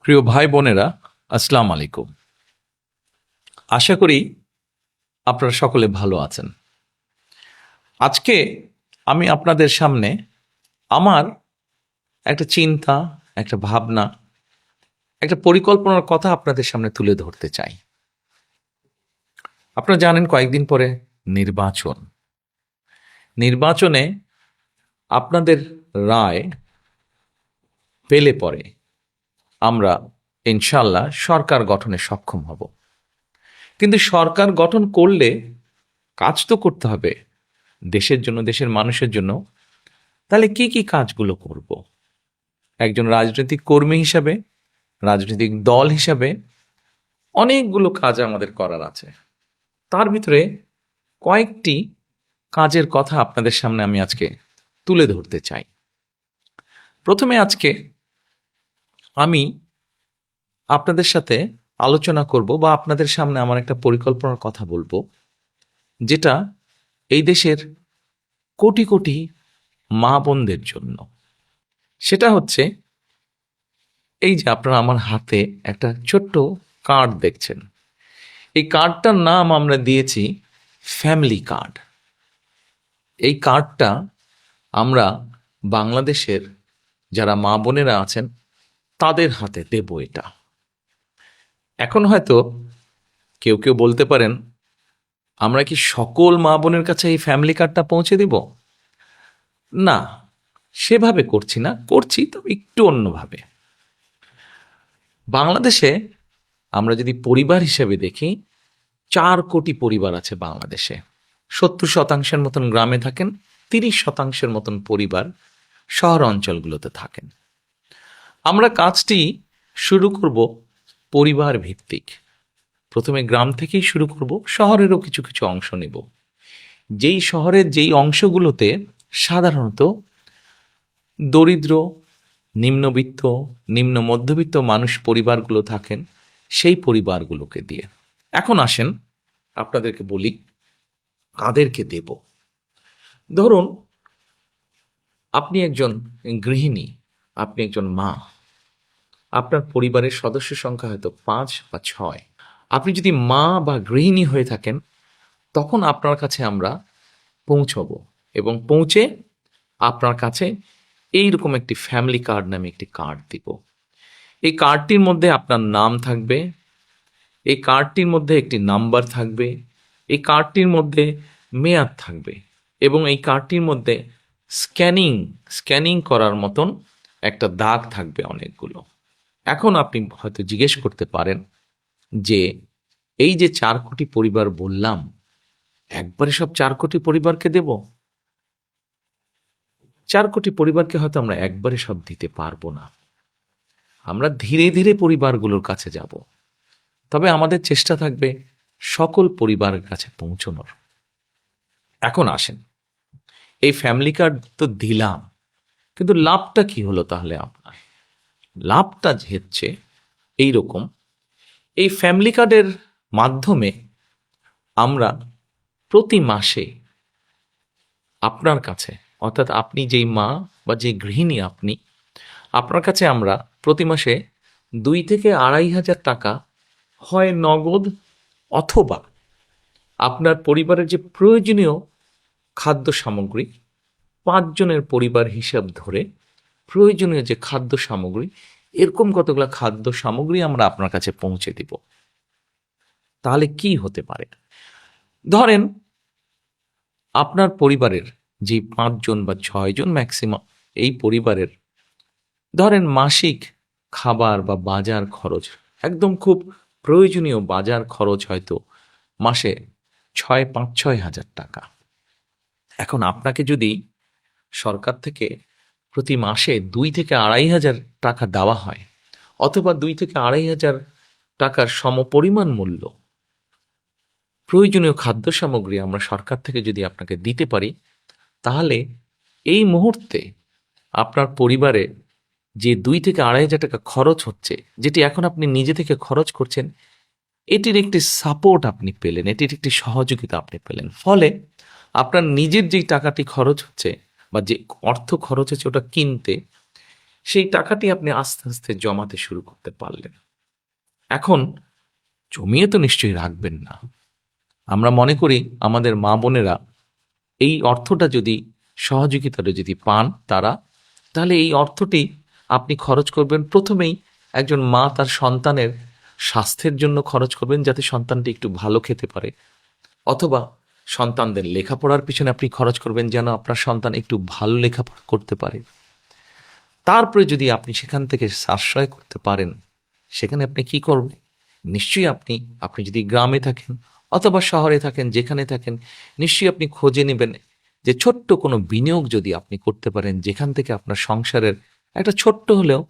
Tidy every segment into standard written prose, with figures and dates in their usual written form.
প্রিয় ভাই বোনেরা, আসসালাম আলাইকুম। আশা করি আপনারা সকলে ভালো আছেন। আজকে আমি আপনাদের সামনে আমার একটা চিন্তা, একটা ভাবনা, একটা পরিকল্পনার কথা আপনাদের সামনে তুলে ধরতে চাই। আপনারা জানেন কয়েকদিন পরে নির্বাচন। নির্বাচনে আপনাদের রায় পেলে পরে আমরা ইনশাল্লাহ সরকার গঠনে সক্ষম হব। কিন্তু সরকার গঠন করলে কাজ তো করতে হবে দেশের জন্য, দেশের মানুষের জন্য। তাহলে কি কি কাজগুলো করব? একজন রাজনৈতিক কর্মী হিসাবে, রাজনৈতিক দল হিসাবে অনেকগুলো কাজ আমাদের করার আছে। তার ভিতরে কয়েকটি কাজের কথা আপনাদের সামনে আমি আজকে তুলে ধরতে চাই। প্রথমে আজকে আমি আপনাদের সাথে আলোচনা করব বা আপনাদের সামনে আমার একটা পরিকল্পনার কথা বলবো, যেটা এই দেশের কোটি কোটি মা বোনদের জন্য। সেটা হচ্ছে এই যে আপনারা আমার হাতে একটা ছোট্ট কার্ড দেখছেন। এই কার্ডটার নাম আমরা দিয়েছি ফ্যামিলি কার্ড। এই কার্ডটা আমরা বাংলাদেশের যারা মা বোনেরা আছেন তাদের হাতে দেব। এটা এখন হয়তো কেউ কেউ বলতে পারেন, আমরা কি সকল মা বোনের কাছে এই ফ্যামিলি কার্ডটা পৌঁছে দিব? না, সেভাবে করছি না, করছি তবে একটু অন্যভাবে। বাংলাদেশে আমরা যদি পরিবার হিসেবে দেখি, 4 কোটি পরিবার আছে বাংলাদেশে। 70% মতন গ্রামে থাকেন, 30% মতন পরিবার শহর অঞ্চলগুলোতে থাকেন। আমরা কাজটি শুরু করব পরিবার ভিত্তিক। প্রথমে গ্রাম থেকেই শুরু করব, শহরেরও কিছু কিছু অংশ নেব। যেই শহরের যেই অংশগুলোতে সাধারণত দরিদ্র, নিম্নবিত্ত, নিম্ন মধ্যবিত্ত মানুষ পরিবারগুলো থাকেন, সেই পরিবারগুলোকে দিয়ে। এখন আসেন আপনাদেরকে বলি কাদেরকে দেব। ধরুন আপনি একজন গৃহিণী, আপনি একজন মা, আপনার পরিবারের সদস্য সংখ্যা হয়তো 5 বা 6। আপনি যদি মা বা গৃহিণী হয়ে থাকেন, তখন আপনার কাছে আমরা পৌঁছবো এবং পৌঁছে আপনার কাছে এইরকম একটি ফ্যামিলি কার্ড নামে একটি কার্ড দিব। এই কার্ডটির মধ্যে আপনার নাম থাকবে, এই কার্ডটির মধ্যে একটি নাম্বার থাকবে, এই কার্ডটির মধ্যে মেয়াদ থাকবে এবং এই কার্ডটির মধ্যে স্ক্যানিং করার মতন একটা দাগ থাকবে অনেকগুলো। এখন আপনি হয়তো জিজ্ঞেস করতে পারেন যে এই যে 4 কোটি পরিবার বললাম, একবারে সব 4 কোটি পরিবারকে দেব? 4 কোটি পরিবারকে হয়তো আমরা একবারে সব দিতে পারবো না। আমরা ধীরে ধীরে পরিবারগুলোর কাছে যাব, তবে আমাদের চেষ্টা থাকবে সকল পরিবারের কাছে পৌঁছানোর। এখন আসেন, এই ফ্যামিলি কার্ড তো দিলাম, কিন্তু লাভটা কি হলো তাহলে আপনার? লাভটা হচ্ছে এইরকম, এই ফ্যামিলি কার্ডের মাধ্যমে আমরা প্রতি মাসে আপনার কাছে, অর্থাৎ আপনি যেই মা বা যে গৃহিণী আপনি, আপনার কাছে আমরা প্রতি মাসে 2 থেকে 2,500 টাকা হয় নগদ, অথবা আপনার পরিবারের যে প্রয়োজনীয় খাদ্য সামগ্রী, 5 জনের পরিবার হিসাব ধরে প্রয়োজনীয় যে খাদ্য সামগ্রী, এরকম কতগুলো খাদ্য সামগ্রী আমরা আপনার কাছে পৌঁছে দিব। তাহলে কি হতে পারে? ধরেন আপনার পরিবারের যে 5 জন বা 6 জন ম্যাক্সিমাম, এই পরিবারের ধরেন মাসিক খাবার বা বাজার খরচ, একদম খুব প্রয়োজনীয় বাজার খরচ হয়তো মাসে 5-6 হাজার টাকা। এখন আপনাকে যদি সরকার থেকে প্রতি মাসে 2 থেকে 2,500 টাকা দেওয়া হয়, অথবা 2 থেকে 2,500 টাকার সমপরিমাণ মূল্য প্রয়োজনীয় খাদ্য সামগ্রী আমরা সরকার থেকে যদি আপনাকে দিতে পারি, তাহলে এই মুহূর্তে আপনার পরিবারে যে 2 থেকে 2,500 টাকা খরচ হচ্ছে, যেটি এখন আপনি নিজে থেকে খরচ করছেন, এটির একটি সাপোর্ট আপনি পেলেন, এটির একটি সহযোগিতা আপনি পেলেন। ফলে আপনার নিজের যেই টাকাটি খরচ হচ্ছে বা যে অর্থ খরচ হচ্ছে ওটা কিনতে, সেই টাকাটি আপনি আস্তে আস্তে জমাতে শুরু করতে পারলেন। এখন জমিয়ে তো নিশ্চয়ই রাখবেন না। আমরা মনে করি আমাদের মা বোনেরা এই অর্থটা যদি সহযোগিতাটা যদি পান তারা, তাহলে এই অর্থটি আপনি খরচ করবেন প্রথমেই একজন মা তার সন্তানের স্বাস্থ্যের জন্য খরচ করবেন, যাতে সন্তানটি একটু ভালো খেতে পারে, অথবা সন্তানদের লেখাপড়ার পিছনে আপনি খরচ করবেন যেন আপনার সন্তান একটু ভালো লেখাপড়া করতে পারে। তারপরে যদি আপনি সেখান থেকে সাশ্রয় করতে পারেন, সেখানে আপনি কি করবেন? নিশ্চয়ই আপনি যদি গ্রামে থাকেন অথবা শহরে থাকেন, যেখানে থাকেন, নিশ্চয়ই আপনি খোঁজে নেবেন যে ছোট্ট কোনো বিনিয়োগ যদি আপনি করতে পারেন, যেখান থেকে আপনার সংসারের একটা ছোট্ট হলেও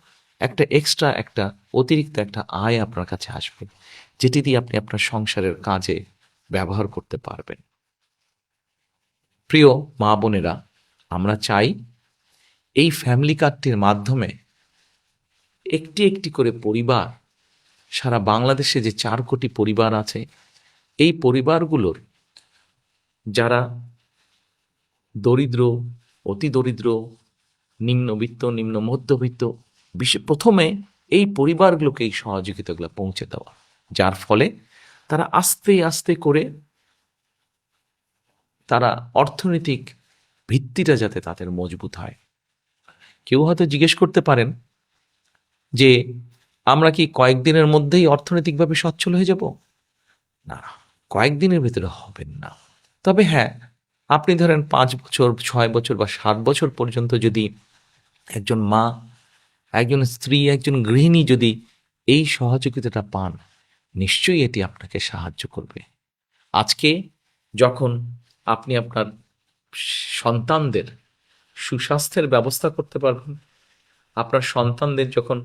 একটা এক্সট্রা, একটা অতিরিক্ত একটা আয় আপনার কাছে আসবে, যেটি দিয়ে আপনি আপনার সংসারের কাজে ব্যবহার করতে পারবেন। প্রিয় মা বোনেরা, আমরা চাই এই ফ্যামিলি কার্ডটির মাধ্যমে একটি একটি করে পরিবার, সারা বাংলাদেশে যে 4 কোটি পরিবার আছে, এই পরিবারগুলোর যারা দরিদ্র, অতি দরিদ্র, নিম্নবিত্ত, নিম্ন মধ্যবিত্ত, প্রথমে এই পরিবারগুলোকে এই সহযোগিতাগুলো পৌঁছে দেওয়া, যার ফলে তারা আস্তে আস্তে করে তারা অর্থনৈতিক ভিত্তিটা যাতে তাদের মজবুত হয়। কেউ হয়তো জিজ্ঞেস করতে পারেন যে আমরা কি কয়েকদিনের মধ্যেই অর্থনৈতিকভাবে সচ্ছল হয়ে যাব? না, কয়েকদিনের ভেতরে হবেন না। তবে হ্যাঁ, আপনি ধরেন 5 বছর, 6 বছর বা 7 বছর পর্যন্ত যদি একজন মা, একজন স্ত্রী, একজন গৃহিণী যদি এই সহযোগিতাটা পান, নিশ্চয়ই এটি আপনাকে সাহায্য করবে। আজকে যখন আপনি আপনার সন্তানদের সুস্বাস্থ্যের ব্যবস্থা করতে পারবেন, আপনার সন্তানদের যখন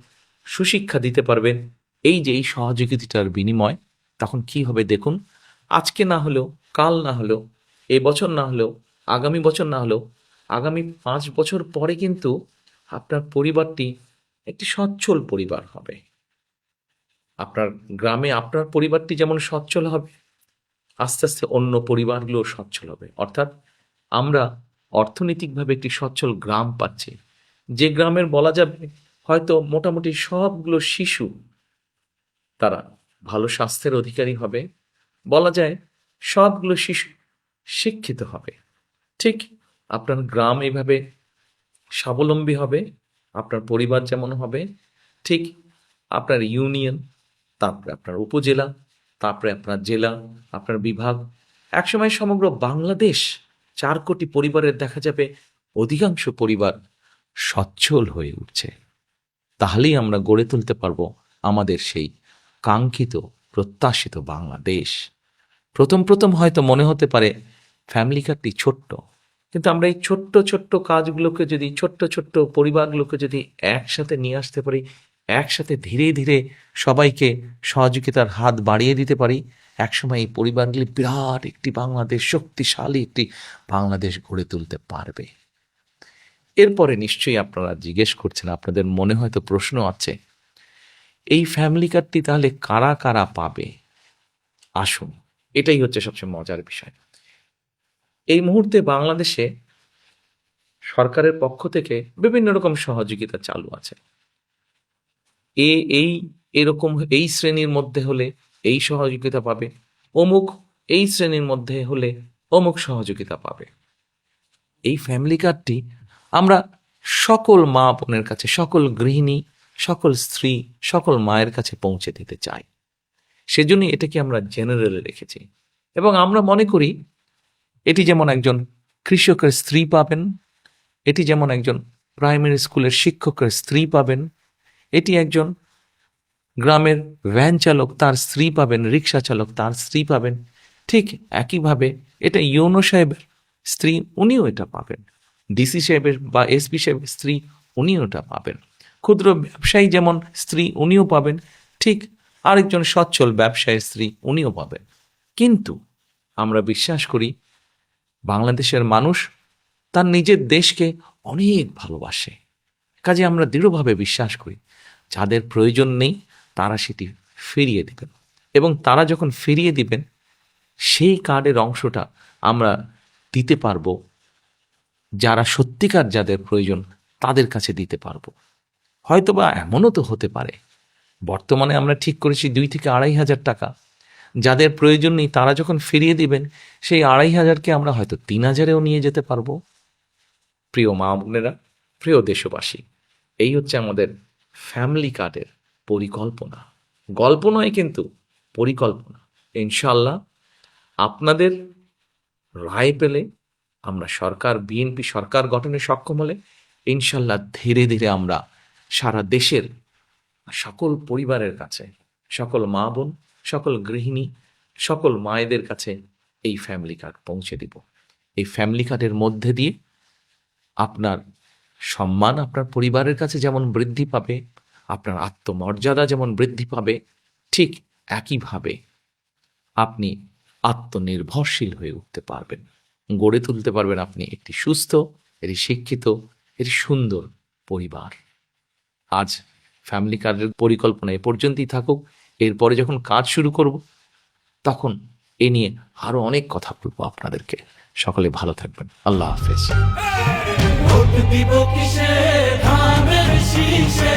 সুশিক্ষা দিতে পারবেন, এই যে এই সহযোগিতাটার বিনিময়, তখন কি হবে দেখুন। আজকে না হলেও, কাল না হলেও, এই বছর না হলেও, আগামী বছর না হলেও, আগামী 5 বছর পরে কিন্তু আপনার পরিবারটি একটি সচ্ছল পরিবার হবে। আপনার গ্রামে আপনার পরিবারটি যেমন সচ্ছল হবে, আস্তে আস্তে অন্য পরিবারগুলো সচ্ছল হবে। অর্থাৎ আমরা অর্থনৈতিকভাবে একটি সচ্ছল গ্রাম পাচ্ছি, যে গ্রামের বলা যাবে হয়তো মোটামুটি সবগুলো শিশু তারা ভালো স্বাস্থ্যের অধিকারী হবে, বলা যায় সবগুলো শিশু শিক্ষিত হবে। ঠিক আপনার গ্রাম এইভাবে স্বাবলম্বী হবে, আপনার পরিবার যেমন হবে, ঠিক আপনার ইউনিয়ন, তারপরে আপনার উপজেলা, তারপরে আপনার জেলা, আপনার বিভাগ, একসময় সমগ্র বাংলাদেশ 4 কোটি পরিবারের দেখা যাবে অধিকাংশ পরিবার সচ্ছল হয়ে উঠছে। তাহলেই আমরা গড়ে তুলতে পারবো আমাদের সেই কাঙ্ক্ষিত, প্রত্যাশিত বাংলাদেশ। প্রথম প্রথম হয়তো মনে হতে পারে ফ্যামিলি কার্ডটি ছোট্ট, কিন্তু আমরা এই ছোট্ট ছোট্ট কাজগুলোকে যদি, ছোট্ট ছোট্ট পরিবারগুলোকে যদি একসাথে নিয়ে আসতে পারি, একসাথে ধীরে ধীরে সবাইকে সহযোগিতার হাত বাড়িয়ে দিতে পারি, একসময় এই পরিবারগুলি বিরাট একটি বাংলাদেশ, শক্তিশালী একটি বাংলাদেশ গড়ে তুলতে পারবে। এরপরে নিশ্চয়ই আপনারা জিজ্ঞেস করছেন, আপনাদের মনে হয়তো প্রশ্ন আছে, এই ফ্যামিলি কার্ডটি তাহলে কারা কারা পাবে? আসুন, এটাই হচ্ছে সবচেয়ে মজার বিষয়। এই মুহূর্তে বাংলাদেশে সরকারের পক্ষ থেকে বিভিন্ন রকম সহযোগিতা চালু আছে। এই এরকম এই শ্রেণীর মধ্যে হলে এই সহযোগিতা পাবে, অমুক এই শ্রেণীর মধ্যে হলে অমুক সহযোগিতা পাবে। এই ফ্যামিলি কার্ডটি আমরা সকল মা বোনের কাছে, সকল গৃহিণী, সকল স্ত্রী, সকল মায়ের কাছে পৌঁছে দিতে চাই। সেজন্য এটাকে আমরা জেনারেলে রেখেছি, এবং আমরা মনে করি এটি যেমন একজন কৃষকের স্ত্রী পাবেন, এটি যেমন একজন প্রাইমারি স্কুলের শিক্ষকের স্ত্রী পাবেন, এটি একজন গ্রামের ভ্যান চালক তার স্ত্রী পাবেন, রিক্সা চালক তার স্ত্রী পাবেন, ঠিক একইভাবে এটা ইউনো সাহেবের স্ত্রী, উনিও এটা পাবেন, ডিসি সাহেবের বা এসপি সাহেবের স্ত্রী, উনিও এটা পাবেন, ক্ষুদ্র ব্যবসায়ী যেমন স্ত্রী উনিও পাবেন, ঠিক আরেকজন সচ্ছল ব্যবসায়ীর স্ত্রী উনিও পাবেন। কিন্তু আমরা বিশ্বাস করি বাংলাদেশের মানুষ তার নিজের দেশকে অনেক ভালোবাসে, কাজে আমরা দৃঢ়ভাবে বিশ্বাস করি যাদের প্রয়োজন নেই তারা সেটি ফিরিয়ে দিবেন, এবং তারা যখন ফিরিয়ে দিবেন সেই কার্ডের অংশটা আমরা দিতে পারবো যারা সত্যিকার যাদের প্রয়োজন তাদের কাছে দিতে পারবো। হয়তোবা এমনও তো হতে পারে বর্তমানে আমরা ঠিক করেছি 2 থেকে 2,500 টাকা, যাদের প্রয়োজন নেই তারা যখন ফিরিয়ে দিবেন সেই 2,500কে আমরা হয়তো 3,000-এও নিয়ে যেতে পারবো। প্রিয় মা বোনেরা, প্রিয় দেশবাসী, এই হচ্ছে আমাদের ফ্যামিলি কার্ডের পরিকল্পনা। গল্প নয় কিন্তু পরিকল্পনা। ইনশাল্লাহ আপনাদের রায় পেলে আমরা সরকার, বিএনপি সরকার গঠনে সক্ষম হলে ইনশাল্লাহ ধীরে ধীরে আমরা সারা দেশের সকল পরিবারের কাছে, সকল মা বোন, সকল গৃহিণী, সকল মায়েদের কাছে এই ফ্যামিলি কার্ড পৌঁছে দিব। এই ফ্যামিলি কার্ডের মধ্যে দিয়ে আপনার সম্মান আপনার পরিবারের কাছে যেমন বৃদ্ধি পাবে, আপনার আত্মমর্যাদা যেমন বৃদ্ধি পাবে, ঠিক একইভাবে আপনি আত্মনির্ভরশীল হয়ে উঠতে পারবেন, গড়ে তুলতে পারবেন আপনি একটি সুস্থ, একটি শিক্ষিত, একটি সুন্দর পরিবার। আজ ফ্যামিলি কার্ডের পরিকল্পনা এ পর্যন্তই থাকুক। এরপরে যখন কাজ শুরু করব তখন এ নিয়ে আরো অনেক কথা বলবো আপনাদেরকে। সকলে ভালো থাকবেন। আল্লাহ হাফেজ। ভোট দিব কিসে, ধানের শীষে।